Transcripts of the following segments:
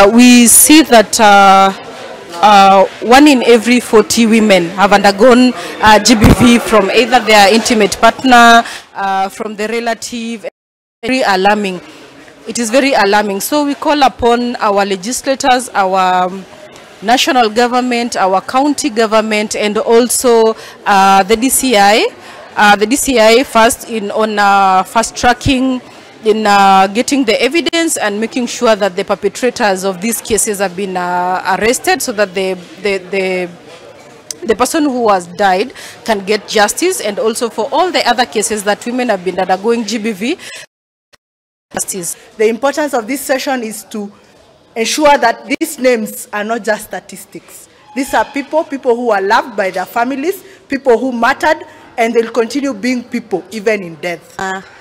we see that 1 in every 40 women have undergone GBV from either their intimate partner, from the relative. Very alarming. It is very alarming. So we call upon our legislators, our national government, our county government, and also the DCI. The DCI first on fast tracking, in getting the evidence and making sure that the perpetrators of these cases have been arrested, so that the person who has died can get justice, and also for all the other cases that women have been undergoing GBV, justice. The importance of this session is to ensure that these names are not just statistics. These are people who are loved by their families, people who mattered, and they'll continue being people even in death.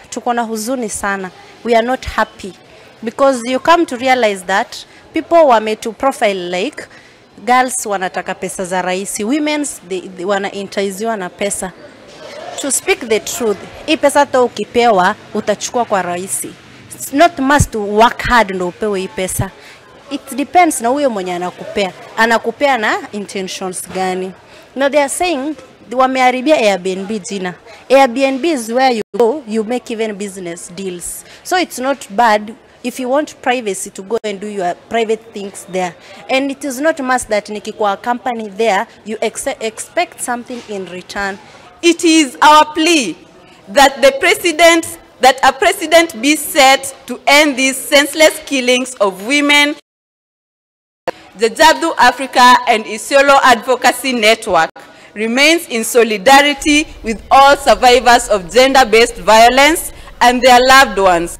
Tuko na huzuni sana. We are not happy because you come to realize that people wame to profile like girls wanataka pesa za rahisi, women's they wana entiziwa na pesa. To speak the truth, hii pesa to ukipewa utachukua kwa rahisi. It's not must to work hard ndo upewe hii pesa. It depends na huyo mwenye anakupea na intentions gani. Now they are saying wameharibia Airbnb jina. Airbnb is where you go, you make even business deals. So it's not bad if you want privacy to go and do your private things there. And it is not must that nikikuwa company there, you expect something in return. It is our plea that a president be set to end these senseless killings of women. The Jabdu Africa and Isiolo Advocacy Network remains in solidarity with all survivors of gender-based violence and their loved ones.